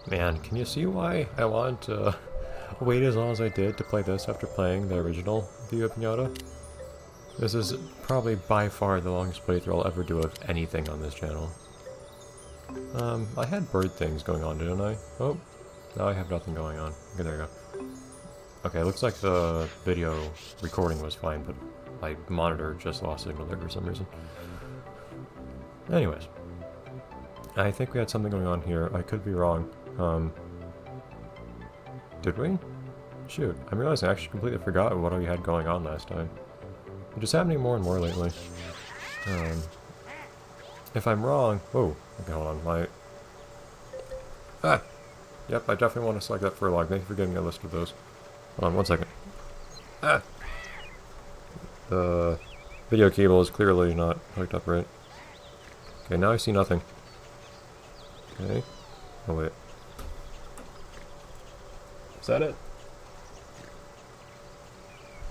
Man, can you see why I want to wait as long as I did to play this after playing the original Viva Piñata? This is probably by far the longest playthrough I'll ever do of anything on this channel. I had bird things going on, didn't I? Oh, now I have nothing going on. Okay, there you go. Okay, looks like the video recording was fine, but my monitor just lost signal there for some reason. Anyways, I think we had something going on here. I could be wrong. Did we? Shoot, I'm realizing I actually completely forgot what we had going on last time. It's just happening more and more lately. If I'm wrong... Whoa, okay, hold on, Ah! Yep, I definitely want to select that for log. Thank you for giving me a list of those. Hold on, 1 second. Ah! The video cable is clearly not hooked up right. Okay, now I see nothing. Okay. Oh, wait. Is that it?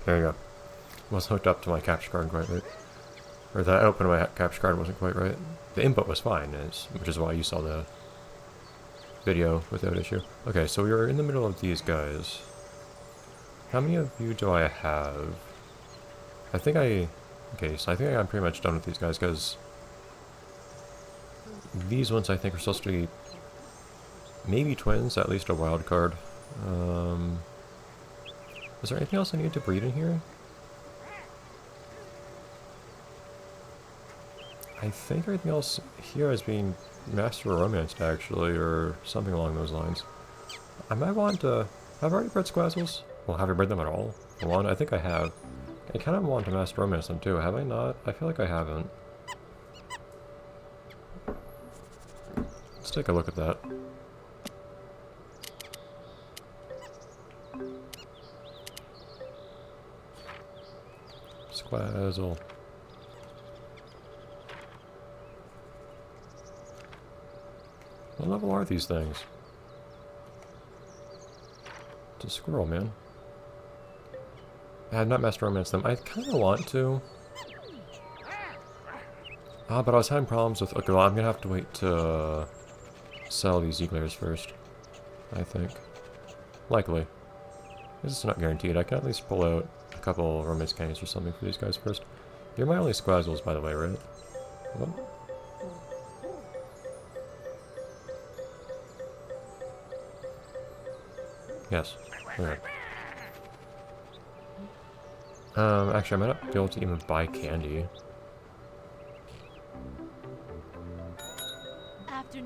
There you go. Wasn't hooked up to my capture card quite right. Or the output of my capture card wasn't quite right. The input was fine, which is why you saw the video without issue. Okay, so we are in the middle of these guys. How many of you do I have? Okay, so I think I'm pretty much done with these guys, because these ones I think are supposed to be maybe twins, at least a wild card. Is there anything else I need to breed in here? I think everything else here is being master romanced, actually, or something along those lines. I might want to... Have I already bred squazzles? Well, have I bred them at all? For one, I think I have. I kind of want to master romance them too, have I not? I feel like I haven't. Let's take a look at that. Squazzle. What level are these things? It's a squirrel, man. I had not master romance them. I kind of want to. But I was having problems with... Okay, well, I'm going to have to wait to sell these eaglers first, I think. Likely. This is not guaranteed. I can at least pull out a couple romance candies or something for these guys first. You're my only squazzles, by the way, right? What? Yes. Okay. Actually, I might not be able to even buy candy.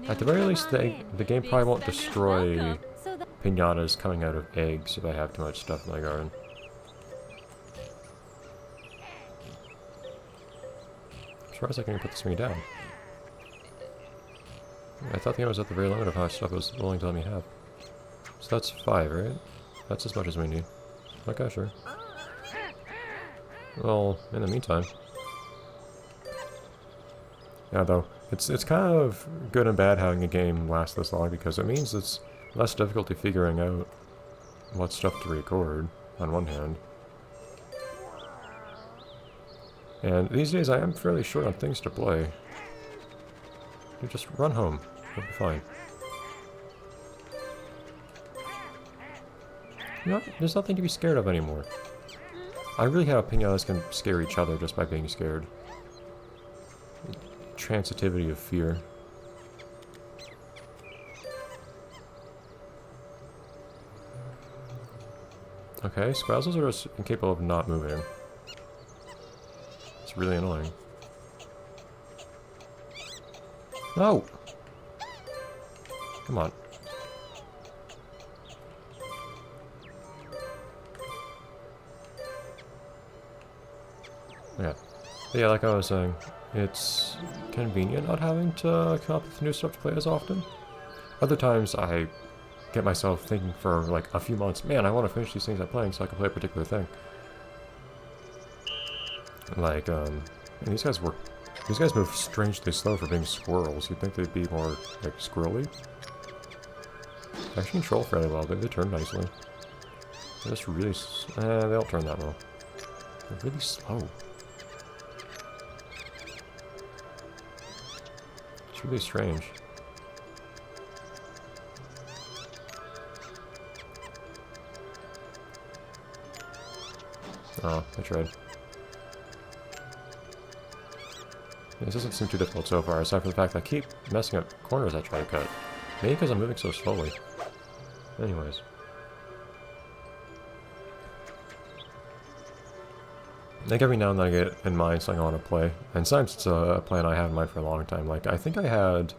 At the very least, the game probably won't destroy piñatas coming out of eggs if I have too much stuff in my garden. As far as I can put this thing down. I thought the game was at the very limit of how much stuff it was willing to let me have. So that's 5, right? That's as much as we need. Okay, sure. Well, in the meantime... Yeah, though, it's kind of good and bad having a game last this long, because it means it's less difficulty figuring out what stuff to record, on one hand. And these days I am fairly short on things to play. You just run home. You'll be fine. You know, there's nothing to be scared of anymore. I really have piñatas can scare each other just by being scared. Transitivity of fear. Okay, squazzles are just incapable of not moving. It's really annoying. No! Come on. Yeah. But yeah, like I was saying, it's convenient not having to come up with new stuff to play as often. Other times I get myself thinking for like a few months, man, I want to finish these things I'm playing so I can play a particular thing. Like, and these guys move strangely slow for being squirrels. You'd think they'd be more, like, squirrely. They actually control fairly well, they turn nicely. They're just really, they don't turn that well. They're really slow. It's really strange. Oh, I tried. This doesn't seem too difficult so far, aside from the fact that I keep messing up corners I try to cut. Maybe because I'm moving so slowly. Anyways. Like every now and then I get in mind something I want to play. And sometimes it's a plan I have in mind for a long time. Like, I think I had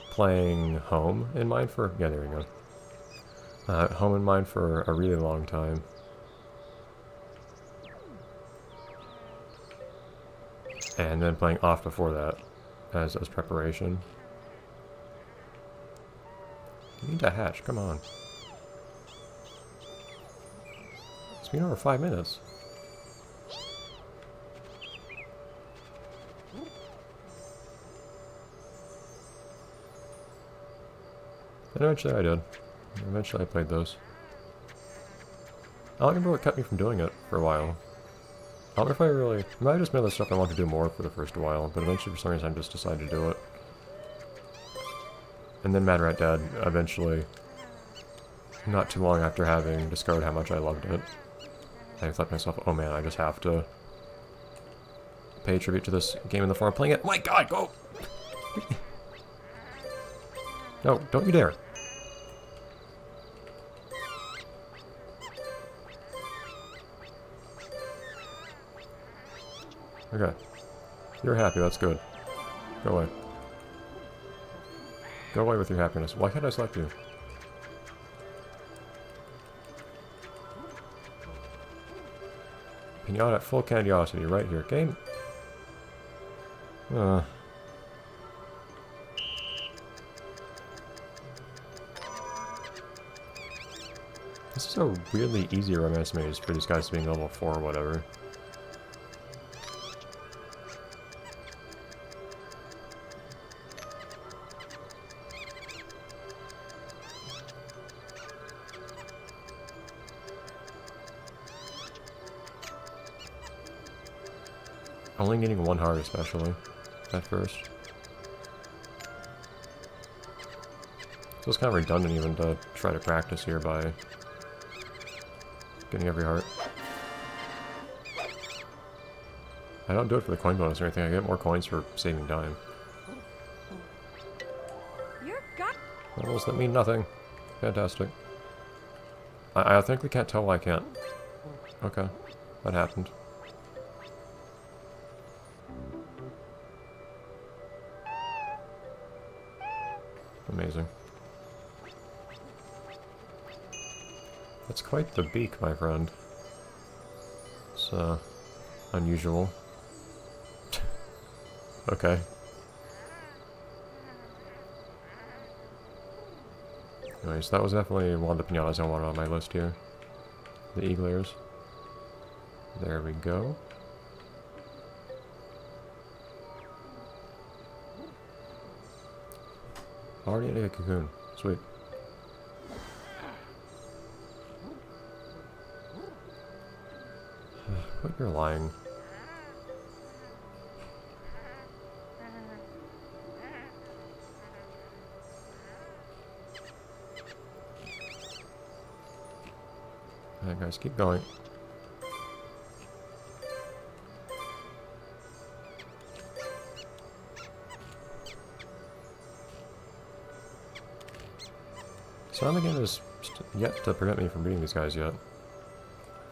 playing Home in mind for... Yeah, there we go. Home in mind for a really long time. And then playing Off before that as preparation. You need to hatch, come on. It's been over 5 minutes. And eventually I did. Eventually I played those. I don't remember what kept me from doing it for a while. I don't know if I really... I might have just made the stuff I wanted to do more for the first while, but eventually for some reason I just decided to do it. And then Mad Rat Dad eventually, not too long after having discovered how much I loved it, I thought to myself, oh man, I just have to pay tribute to this game in the form of playing it. Oh my god, go! No, don't you dare. Okay. You're happy, that's good. Go away. Go away with your happiness. Why can't I select you? Piñata at full candiosity right here. Game. This is a really easy romance maze for these guys being level 4 or whatever. Only needing 1 heart especially, at first. So it's kind of redundant even to try to practice here by getting every heart. I don't do it for the coin bonus or anything, I get more coins for saving time. Levels that mean nothing. Fantastic. I think we can't tell why I can't. Okay, that happened. Amazing. That's quite the beak, my friend. It's, unusual. Okay. Anyways, that was definitely one of the piñatas I wanted on my list here. The eaglers. There we go. Already in a cocoon. Sweet. But you're lying. Alright guys, keep going. Some of the game is yet to prevent me from beating these guys yet.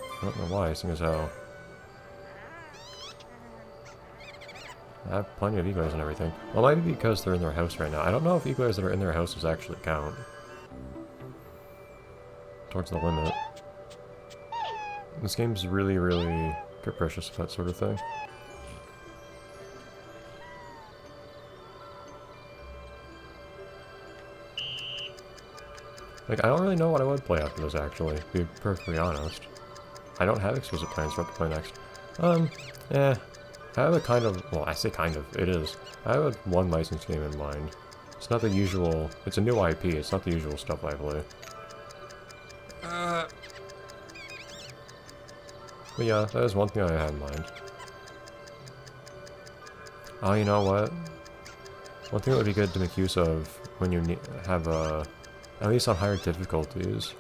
I don't know why, seeing as how I have plenty of eaglers and everything. Well, it might be because they're in their house right now. I don't know if eaglers that are in their houses actually count. Towards the limit. This game's really, really capricious with that sort of thing. Like, I don't really know what I would play after this, actually, to be perfectly honest. I don't have explicit plans for what to play next. I have a kind of, well, I say kind of, it is. I have one licensed game in mind. It's not the usual, it's a new IP, it's not the usual stuff I play. But yeah, that is one thing I had in mind. Oh, you know what? One thing that would be good to make use of when you have at least on higher difficulties,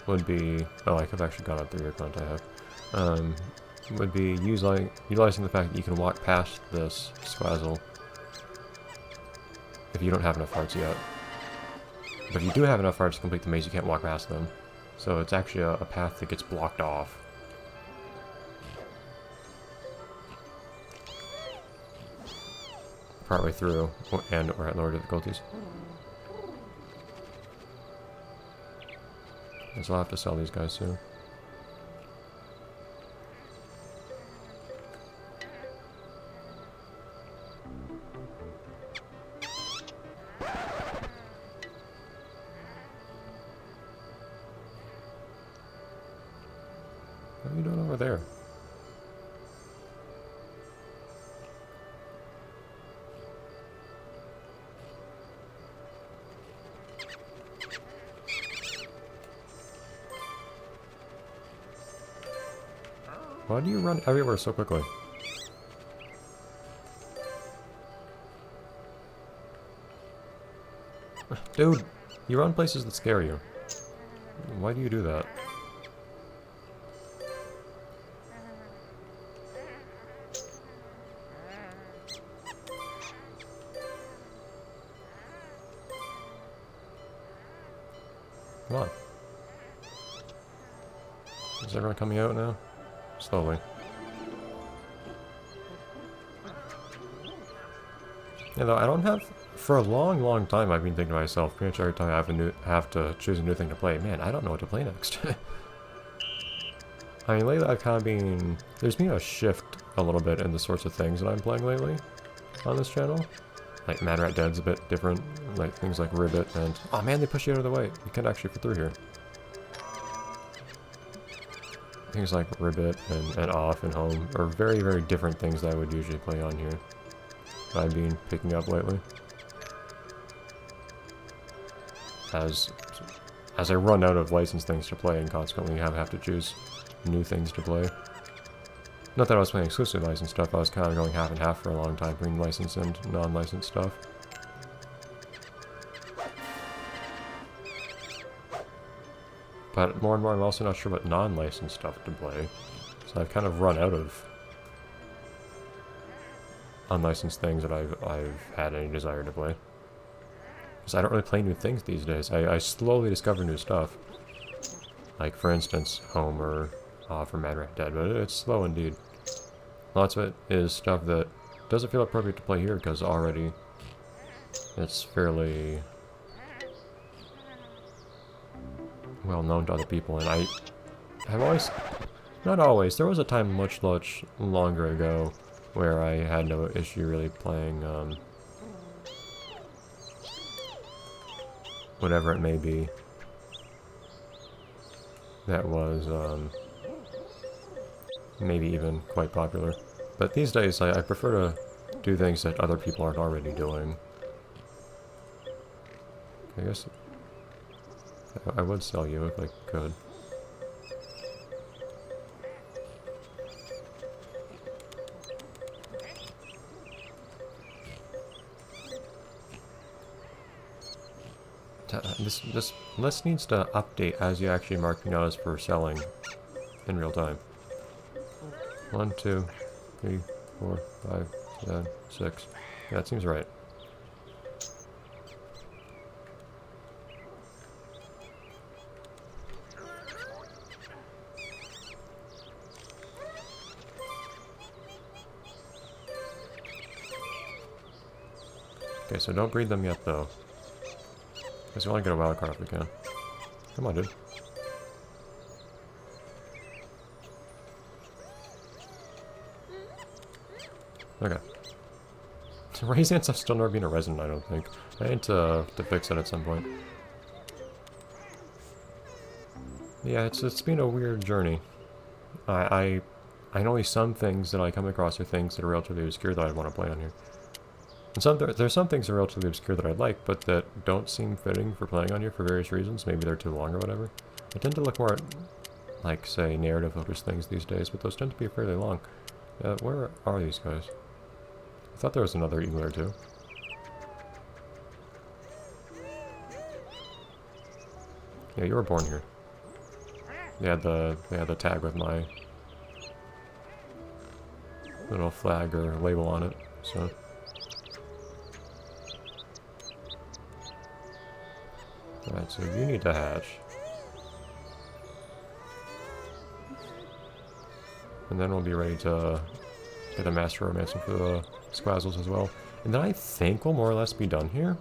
would be... Oh, I could have actually gone up the rear count I have. would be utilizing the fact that you can walk past this squazzle if you don't have enough hearts yet. But if you do have enough hearts to complete the maze, you can't walk past them. So it's actually a path that gets blocked off. Partway through, or at lower difficulties. So I'll have to sell these guys soon. What are you doing over there? Why do you run everywhere so quickly? Dude, you run places that scare you. Why do you do that? Come on. Is everyone coming out now? Slowly. Yeah, though I don't have... For a long time I've been thinking to myself, pretty much every time I have to choose a new thing to play, man, I don't know what to play next. I mean, lately I've kind of been... There's been a shift a little bit in the sorts of things that I'm playing lately on this channel. Like, Mad Rat Dead's a bit different, like things like Ribbit and... Oh man, they push you out of the way. You can't actually fit through here. Things like Ribbit and Off and Home are very different things that I would usually play on here. That I've been picking up lately. As I run out of licensed things to play and consequently have to choose new things to play. Not that I was playing exclusively licensed stuff, I was kind of going half and half for a long time between licensed and non-licensed stuff. But more and more I'm also not sure what non-licensed stuff to play. So I've kind of run out of unlicensed things that I've had any desire to play. Because I don't really play new things these days. I slowly discover new stuff. Like, for instance, Home or for Mad Rat Dead, but it's slow indeed. Lots of it is stuff that doesn't feel appropriate to play here because already it's fairly well known to other people, and I have always, not always, there was a time much longer ago where I had no issue really playing whatever it may be that was maybe even quite popular. But these days I prefer to do things that other people aren't already doing. I guess I would sell you if I could. This list needs to update as you actually mark notice for selling in real time. 1, 2, 3, 4, 5, 7, 6. Yeah, that seems right. Okay, so don't breed them yet, though. Because we only get a wild card if we can. Come on, dude. Okay. Raising stuff's still never been a resident, I don't think. I need to fix it at some point. Yeah, it's been a weird journey. I know some things that I come across are things that are relatively obscure that I want to play on here. And there's some things that are relatively obscure that I'd like, but that don't seem fitting for playing on here for various reasons. Maybe they're too long or whatever. I tend to look more at, like, say, narrative-focused things these days, but those tend to be fairly long. Where are these guys? I thought there was another eagle or two. Yeah, you were born here. They had the tag with my little flag or label on it, so. Alright, so you need to hatch. And then we'll be ready to get a master romancing for the squazzles as well. And then I think we'll more or less be done here.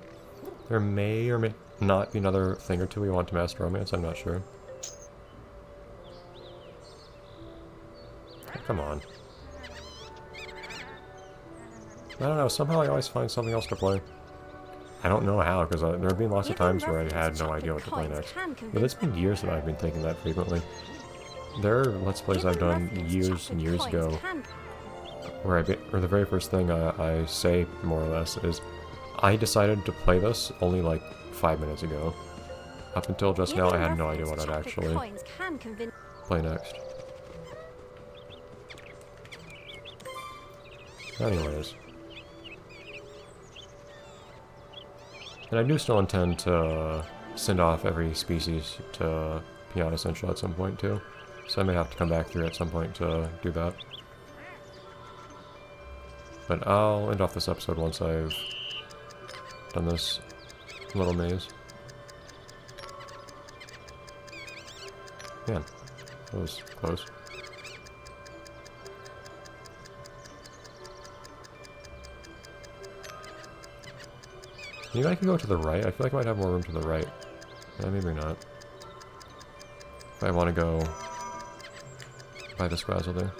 There may or may not be another thing or two we want to master romance, I'm not sure. Come on. I don't know, somehow I always find something else to play. I don't know how, because there have been lots of times where I had no idea what to play next. But it's been years that I've been thinking that frequently. There are Let's Plays I've done years and years ago, where or the very first thing I say, more or less, is I decided to play this only like 5 minutes ago. Up until just now, I had no idea what I'd actually play next. Anyways. And I do still intend to send off every species to Piñata Central at some point too. So I may have to come back through at some point to do that. But I'll end off this episode once I've done this little maze. Man, that was close. Maybe I can go to the right? I feel like I might have more room to the right. Yeah, maybe not. If I want to go by the squazzle there.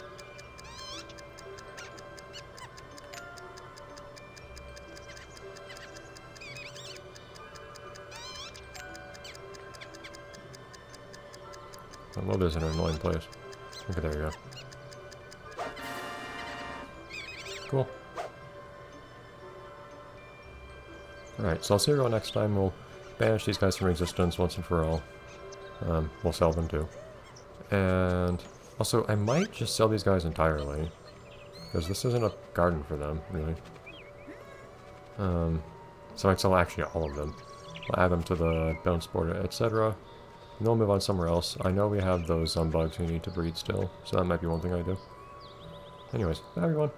Well, there's an annoying place. Okay, there you go. Cool. Alright, so I'll see everyone next time. We'll banish these guys from existence once and for all. We'll sell them too. And also, I might just sell these guys entirely. Because this isn't a garden for them, really. So I'd sell actually all of them. I'll add them to the bounce board, etc. And then we'll move on somewhere else. I know we have those bugs we need to breed still, so that might be one thing I do. Anyways, bye everyone.